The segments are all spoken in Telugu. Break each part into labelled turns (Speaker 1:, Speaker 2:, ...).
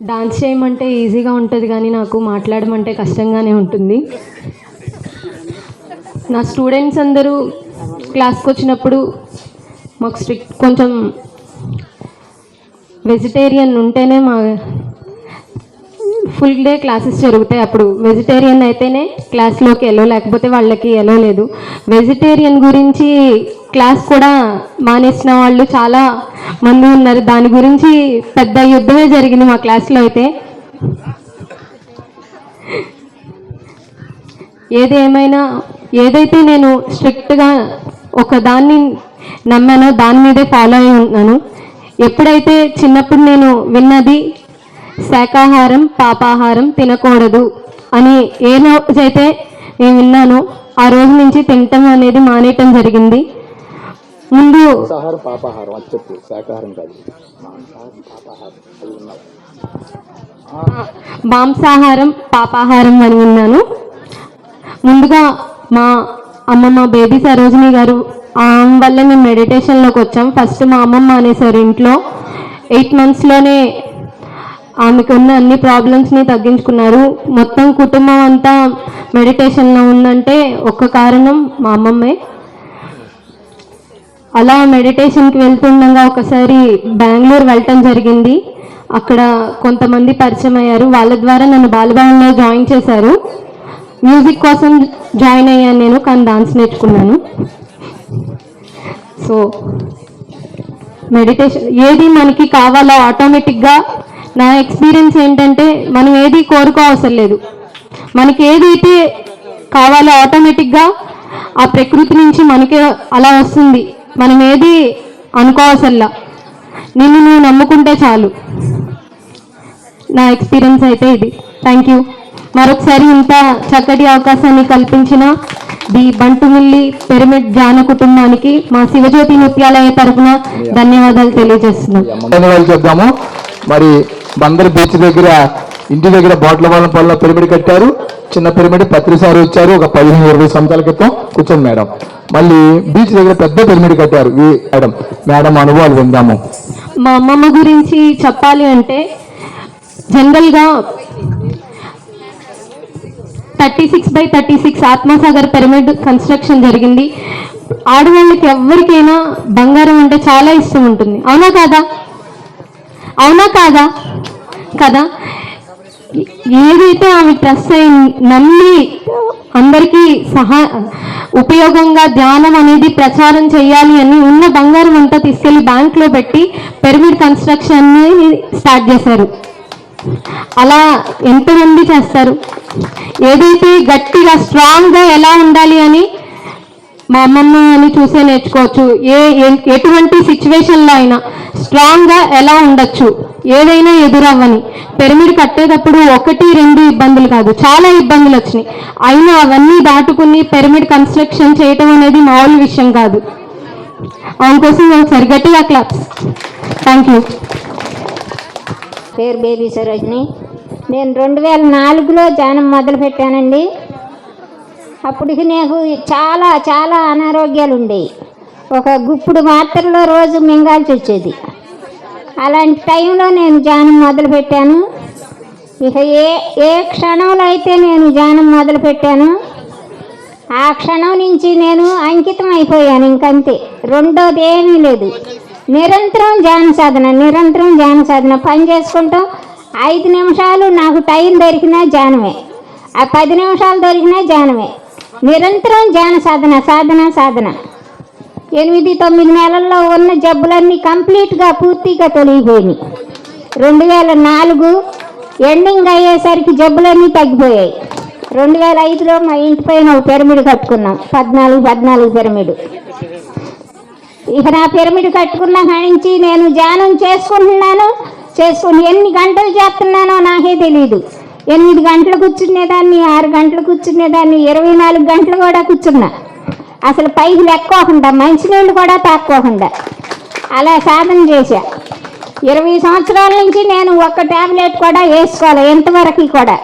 Speaker 1: డాన్స్ చేయమంటే ఈజీగా ఉంటుంది కానీ నాకు మాట్లాడమంటే కష్టంగానే ఉంటుంది. నా స్టూడెంట్స్ అందరూ క్లాస్కి వచ్చినప్పుడు మాకు స్ట్రిక్ట్ కొంచెం వెజిటేరియన్ ఉంటేనే మా ఫుల్ డే క్లాసెస్ జరుగుతాయి. అప్పుడు వెజిటేరియన్ అయితేనే క్లాస్లోకి ఎలో, లేకపోతే వాళ్ళకి ఎలో లేదు. వెజిటేరియన్ గురించి క్లాస్ కూడా మానేసిన వాళ్ళు చాలా మంది ఉన్నారు. దాని గురించి పెద్ద యుద్ధమే జరిగింది మా క్లాస్లో అయితే. ఏదైతే నేను స్ట్రిక్ట్గా ఒక దాన్ని నమ్మానో దాని మీదే ఫాలో అయి ఉన్నాను. ఎప్పుడైతే చిన్నప్పుడు నేను విన్నది శాకాహారం పాపాహారం తినకూడదు అని ఏ రోజైతే నేను విన్నానో ఆ రోజు నుంచి తినటం అనేది మానేయటం జరిగింది. ముందు మాంసాహారం పాపాహారం అని విన్నాను. ముందుగా మా అమ్మమ్మ బేబీ సరోజిని గారు ఆమె వల్ల మేము మెడిటేషన్లోకి వచ్చాం. ఫస్ట్ మా అమ్మమ్మ అనేసారు ఇంట్లో. 8 monthsలోనే ఆమెకు ఉన్న అన్ని ప్రాబ్లమ్స్ని తగ్గించుకున్నారు. మొత్తం కుటుంబం అంతా మెడిటేషన్లో ఉందంటే ఒక్క కారణం మా అమ్మమ్మే. అలా మెడిటేషన్కి వెళ్తుండగా ఒకసారి బెంగళూరు వెళ్ళటం జరిగింది. అక్కడ కొంతమంది పరిచయం అయ్యారు. వాళ్ళ ద్వారా నన్ను బాలభవన్లో జాయిన్ చేశారు. మ్యూజిక్ కోసం జాయిన్ అయ్యాను నేను, కానీ డాన్స్ నేర్చుకున్నాను. సో మెడిటేషన్ ఏది మనకి కావాలో ఆటోమేటిక్గా, నా ఎక్స్పీరియన్స్ ఏంటంటే మనం ఏది కోరుకోవసరం లేదు. మనకి ఏదైతే కావాలో ఆటోమేటిక్గా ఆ ప్రకృతి నుంచి మనకే అలా వస్తుంది. మనం ఏది అనుకోవసల్లా, నిన్ను నువ్వు నమ్ముకుంటే చాలు. నా ఎక్స్పీరియన్స్ అయితే ఇది. Thank you. మరొకసారి ఇంత చక్కటి అవకాశాన్ని కల్పించిన ది బంటుమిల్లి పిరమిడ్ ధ్యాన కుటుంబానికి మా శివజ్యోతి నృత్యాలయ తరఫున ధన్యవాదాలు తెలియజేస్తున్నాం.
Speaker 2: చెప్దాము. మరి బందర్ బీచ్ దగ్గర ఇంటి దగ్గర బాట్ల వాళ్ళ పనుల పిరమిడ్ కట్టారు. చిన్న పిరమిడ్ పత్రిసారి వచ్చారు ఒక 15-20 సంవత్సరాల క్రితం. కూర్చోండి మేడం. మళ్ళీ బీచ్ దగ్గర పెద్ద పిరమిడ్ కట్టారు. మేడం అనుభవాలు విందాము.
Speaker 1: మా అమ్మమ్మ గురించి చెప్పాలి అంటే జనరల్గా 36x36 ఆత్మసాగర్ పిరమిడ్ కన్స్ట్రక్షన్ జరిగింది. ఆడవాళ్ళకి ఎవరికైనా బంగారం అంటే చాలా ఇష్టం ఉంటుంది. అవునా కాదా? అవునా కాదా? కదా. ఏదైతే ఆమె ట్రస్ట్ అయి నమ్మి అందరికీ ఉపయోగంగా ధ్యానం అనేది ప్రచారం చేయాలి అని ఉన్న బంగారం అంతా తీసుకెళ్లి బ్యాంక్లో పెట్టి పిరమిడ్ కన్స్ట్రక్షన్ని స్టార్ట్ చేశారు. అలా ఎంతమంది చేస్తారు? ఏదైతే గట్టిగా స్ట్రాంగ్గా ఎలా ఉండాలి అని మా అమ్మమ్మ అని చూసే నేర్చుకోవచ్చు. ఎటువంటి సిచ్యువేషన్లో అయినా స్ట్రాంగ్గా ఎలా ఉండొచ్చు, ఏదైనా ఎదురవ్వని. పిరమిడ్ కట్టేటప్పుడు 1-2 ఇబ్బందులు కాదు, చాలా ఇబ్బందులు వచ్చినాయి. అయినా అవన్నీ దాటుకుని పిరమిడ్ కన్స్ట్రక్షన్ చేయటం అనేది మామూలు విషయం కాదు. అందుకోసం ఒకసారి గట్టిగా క్లాప్స్. Thank you.
Speaker 3: పేరు బేబీ సరోజిని. నేను 2004లో ధ్యానం మొదలుపెట్టానండి. అప్పటికి నాకు చాలా చాలా అనారోగ్యాలు ఉండేవి. ఒక గుప్పుడు మాత్రలో రోజు మింగాల్సి వచ్చేది. అలాంటి టైంలో నేను ధ్యానం మొదలుపెట్టాను. ఇక ఏ క్షణంలో అయితే నేను ధ్యానం మొదలుపెట్టాను ఆ క్షణం నుంచి నేను అంకితం అయిపోయాను. ఇంకంతే, రెండోది ఏమీ లేదు. నిరంతరం ధ్యాన సాధన పని చేసుకుంటాం. 5 నిమిషాలు నాకు టైం దొరికినా ధ్యానమే, ఆ 10 నిమిషాలు దొరికినా ధ్యానమే. నిరంతరం ధ్యాన సాధన 8-9 నెలల్లో ఉన్న జబ్బులన్నీ కంప్లీట్గా పూర్తిగా తొలగిపోయినాయి. 2004 ఎండింగ్ అయ్యేసరికి జబ్బులన్నీ తగ్గిపోయాయి. 2005లో మా ఇంటి పైన ఒక పిరమిడ్ కట్టుకున్నాం, 14 పిరమిడ్. ఇక నా పిరమిడ్ కట్టుకున్న కానించి నేను ధ్యానం చేసుకుని ఎన్ని గంటలు చేస్తున్నానో నాకే తెలియదు. 8 గంటలు కూర్చునేదాన్ని, 6 గంటలు కూర్చునేదాన్ని, 24 గంటలు కూడా కూర్చున్నా. అసలు పైకి లెక్కోకుండా, మంచినీళ్ళు కూడా తాక్కోకుండా అలా సాధన చేశా. 20 సంవత్సరాల నుంచి నేను ఒక్క ట్యాబ్లెట్ కూడా వేసుకోవాలి. ఎంతవరకు కూడా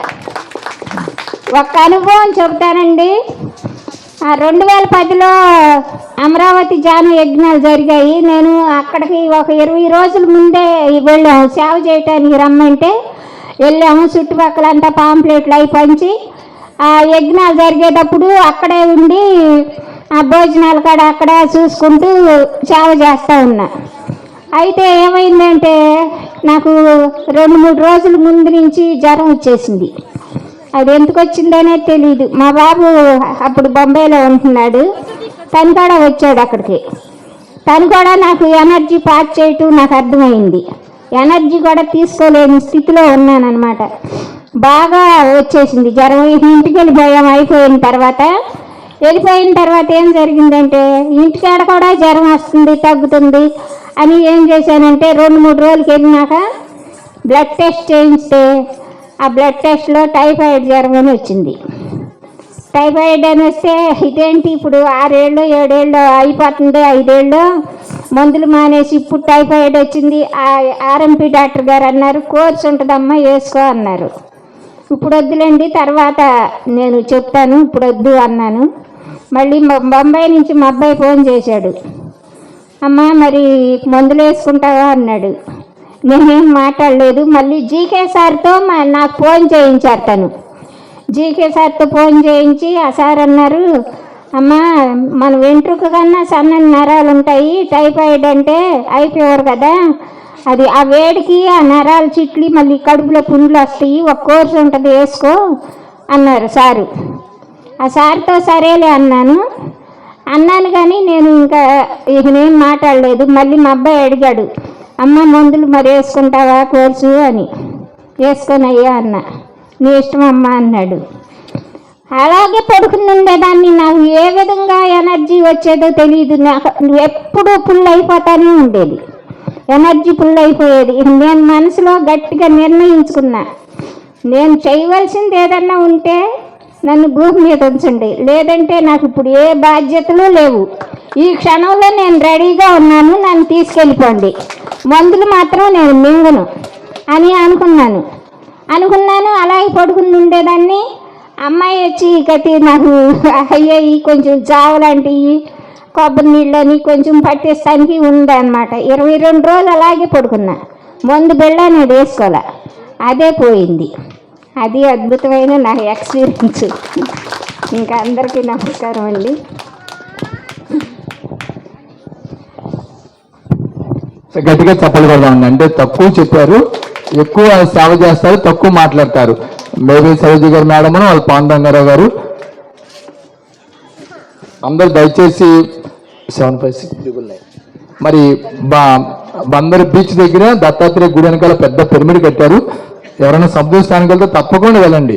Speaker 3: ఒక్క అనుభవం చెబుతానండి. 2010లో అమరావతి ధ్యాన యజ్ఞాలు జరిగాయి. నేను అక్కడికి ఒక 20 రోజుల ముందే వెళ్ళాం సేవ చేయటానికి రమ్మంటే. వెళ్ళాము. చుట్టుపక్కలంతా పాంప్లెట్లు అయి పంచి ఆ యజ్ఞాలు జరిగేటప్పుడు అక్కడే ఉండి ఆ భోజనాల కాడ అక్కడ చూసుకుంటూ సేవ చేస్తూ ఉన్నా. అయితే ఏమైందంటే నాకు 2-3 రోజుల ముందు నుంచి జ్వరం వచ్చేసింది. అది ఎందుకు వచ్చిందనే తెలియదు. మా బాబు అప్పుడు బొంబాయిలో ఉంటున్నాడు, తను కూడా వచ్చాడు అక్కడికి. తను కూడా నాకు ఎనర్జీ పాస్ చేయటం నాకు అర్థమైంది. ఎనర్జీ కూడా తీసుకోలేని స్థితిలో ఉన్నానన్నమాట. బాగా వచ్చేసింది జ్వరం. ఇంటికి వెళ్ళిపోయిన తర్వాత ఏం జరిగిందంటే ఇంటికాడ కూడా జ్వరం వస్తుంది తగ్గుతుంది అని ఏం చేశానంటే 2-3 రోజులకి వెళ్ళినాక బ్లడ్ టెస్ట్ చేయిస్తే ఆ బ్లడ్ టెస్ట్లో టైఫాయిడ్ జ్వరం అని వచ్చింది. టైఫాయిడ్ అని వస్తే ఇదేంటి ఇప్పుడు 6 ఏళ్ళు 7 ఏళ్ళు అయిపోతుంది, 5 ఏళ్ళు మందులు మానేసి ఇప్పుడు టైఫాయిడ్ వచ్చింది. ఆర్ఎంపీ డాక్టర్ గారు అన్నారు కోర్స్ ఉంటుందమ్మా వేసుకో అన్నారు. ఇప్పుడు వద్దులేండి తర్వాత నేను చెప్తాను ఇప్పుడు వద్దు అన్నాను. మళ్ళీ బొంబాయి నుంచి మా అబ్బాయి ఫోన్ చేశాడు, అమ్మ మరి మందులు వేసుకుంటావా అన్నాడు. నేనేం మాట్లాడలేదు. మళ్ళీ జీకే సార్తో నాకు ఫోన్ చేయించారు. తను జీకే సార్తో ఫోన్ చేయించి ఆ సార్ అన్నారు, అమ్మ మన వెంట్రుక కన్నా సన్నని నరాలు ఉంటాయి, టైఫాయిడ్ అంటే అయిపోయారు కదా, అది ఆ వేడికి ఆ నరాలు చిట్లి మళ్ళీ కడుపులో పుండ్లు వస్తాయి, ఒక కోర్సు ఉంటుంది వేసుకో అన్నారు సారు. ఆ సార్తో సరేలే అన్నాను కానీ నేను నేనేం మాట్లాడలేదు. మళ్ళీ మా అబ్బాయి అడిగాడు, అమ్మ మందులు మరి వేసుకుంటావా కోర్సు అని. వేసుకొనయ్యా అన్న. నీ ఇష్టం అమ్మ అన్నాడు. అలాగే పడుకుని ఉండేదాన్ని. నాకు ఏ విధంగా ఎనర్జీ వచ్చేదో తెలియదు. నాకు ఎప్పుడూ పుల్ అయిపోతానే ఉండేది, ఎనర్జీ పుల్ అయిపోయేది. నేను మనసులో గట్టిగా నిర్ణయించుకున్నా, నేను చేయవలసింది ఏదన్నా ఉంటే నన్ను భూమి మీద ఉంచండి, లేదంటే నాకు ఇప్పుడు ఏ బాధ్యతలు లేవు. ఈ క్షణంలో నేను రెడీగా ఉన్నాను, నన్ను తీసుకెళ్ళిపోండి, మందులు మాత్రం నేను మింగను అని అనుకున్నాను. అలాగే పడుకుని ఉండేదాన్ని. అమ్మాయి వచ్చి గట్టి నాకు అయ్యాయి కొంచెం జావలాంటివి కొబ్బరి నీళ్ళని కొంచెం పట్టేస్తానికి ఉందన్నమాట. 22 రోజులు అలాగే పడుకున్నా. మందు బిళ్ళ నేను వేసుకోలే, అదే పోయింది. అది అద్భుతమైన నా ఎక్స్పీరియన్స్. ఇంకా అందరికీ నమస్కారం అండి.
Speaker 2: గట్టిగా చెప్పలు కొడదామండి. అంటే తక్కువ చెప్పారు, ఎక్కువ సేవ చేస్తారు, తక్కువ మాట్లాడతారు. మేబీ సరోజి గారు మేడం వాళ్ళ పాండురంగారావు గారు అందరు దయచేసి 75699 మరి బందరు బీచ్ దగ్గర దత్తాత్రేయ గుడి వెనకాల పెద్ద పిరమిడ్ కట్టారు. ఎవరైనా సందర్శించడానికి వెళ్తే తప్పకుండా వెళ్ళండి.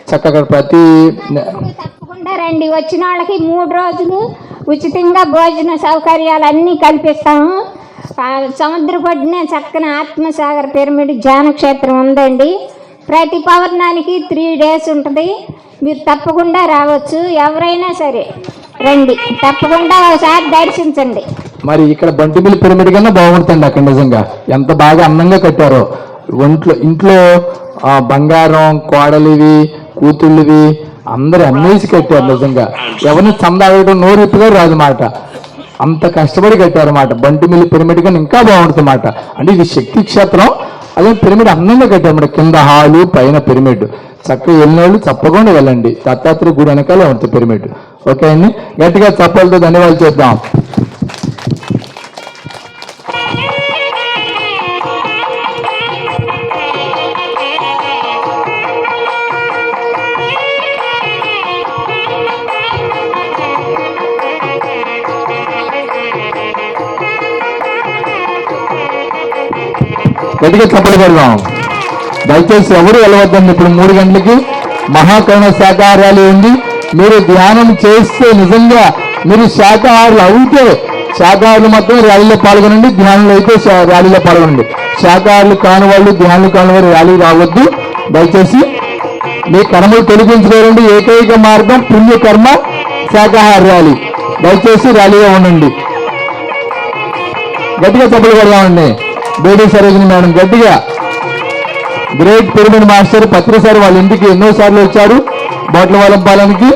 Speaker 2: చక్కగా
Speaker 3: తప్పకుండా రండి. వచ్చిన వాళ్ళకి 3 రోజులు ఉచితంగా భోజన సౌకర్యాలు అన్నీ కల్పిస్తాము. సముద్ర పడిన చక్కని ఆత్మసాగర్ పిరమిడ్ ధ్యాన క్షేత్రం ఉందండి. ప్రతి పౌర్ణానికి 3 డేస్ ఉంటుంది. మీరు తప్పకుండా రావచ్చు, ఎవరైనా సరే రండి, తప్పకుండా ఒకసారి దర్శించండి.
Speaker 2: మరి ఇక్కడ బంటిమిల్లి పిరమిడ్ కన్నా బాగుంటుంది. అక్కడ నిజంగా ఎంత బాగా అందంగా కట్టారో. ఇంట్లో బంగారం కోడలివి కూతుళ్ళవి అందరు అన్నేసి కట్టారు. నిజంగా ఎవరిని చందాడటం నోరెప్పుగా రాదు మాట, అంత కష్టపడి కట్టారన్నమాట. బంటిమిల్లి పిరమిడ్ కన్నా ఇంకా బాగుంటుంది మాట. అంటే ఇది శక్తి క్షేత్రం, అదే పిరమిడ్ అందంగా కట్టారన్నమాట. కింద హాలు పైన పిరమిడ్. చక్కగా వెళ్ళినోళ్ళు తప్పకుండా వెళ్ళండి. దత్తాత్రేయ గుడి వెనకాలే ఉంటుంది పిరమిడ్. ఓకే అండి, గట్టిగా చప్పలతో ధన్యవాదాలు చేద్దాం. గట్టిగా చప్పలు పెడదాం. దయచేసి ఎవరు వెళ్ళవద్దండి. ఇప్పుడు 3 గంటలకి మహాకరుణ శాఖాహార ర్యాలీ ఉంది. మీరు ధ్యానం చేస్తే నిజంగా మీరు శాఖాహారులు అవుతే శాఖాహారులు మాత్రం ర్యాలీలో పాల్గొనండి, ధ్యానంలో అయితే ర్యాలీలో పాల్గొనండి. శాఖాహారులు కాని వాళ్ళు ధ్యానులు కాని వారు ర్యాలీ రావద్దు. దయచేసి మీ కర్మలు తొలగించుకోవాలండి. ఏకైక మార్గం పుణ్యకర్మ శాఖాహార ర్యాలీ. దయచేసి ర్యాలీగా ఉండండి. గట్టిగా చప్పలు పెడదామండి. బేడీ సరోజిని మేడం గట్టిగా. గ్రేట్ పిరమిడ్ మాస్టర్ పత్రి సార్ వాళ్ళ ఇంటికి ఎన్నోసార్లు వచ్చారు బోట్లవాలం పాలనకి.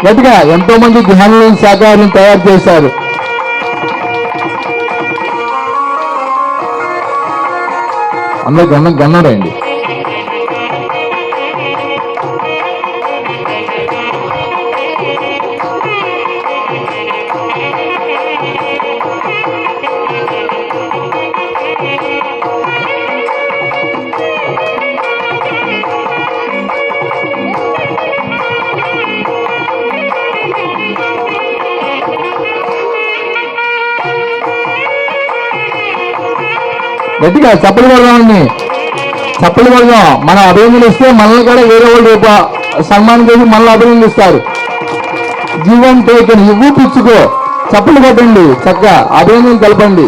Speaker 2: గట్టిగా ఎంతో మంది ధ్యానులను శాఖాహారులను తయారు చేశారు. అందరూ గన్నండి. గట్టిగా చప్పలు కొడదామండి, చప్పలు కొడదాం. మనం అభినందనిస్తే మనల్ని కూడా వేరే వాళ్ళు రేపు సన్మానం చేసి మనల్ని అభినందిస్తారు. జీవన్ టేకన్, ఇవ్వు పుచ్చుకో, చప్పలు కొట్టండి, చక్కగా అభినందన తెలపండి.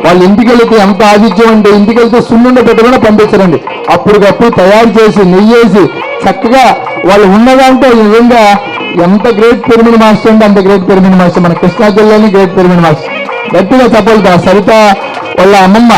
Speaker 2: వాళ్ళు ఇంటికి వెళ్తే ఎంత ఆతిథ్యం అంటే, ఇంటికి వెళ్తే సున్నుండ పెట్టకుండా పంపించరండి. అప్పటికప్పుడు తయారు చేసి నెయ్యేసి చక్కగా వాళ్ళు ఉన్నదంటే నిజంగా ఎంత గ్రేట్ పిరమిడ్ మాస్టర్ అంటే అంత గ్రేట్ పిరమిడ్ మాస్టర్. మన కృష్ణా జిల్లాని గ్రేట్ పిరమిడ్ మాస్టర్. గట్టిగా చెప్పాలి. సరిత వాళ్ళ అమ్మమ్మ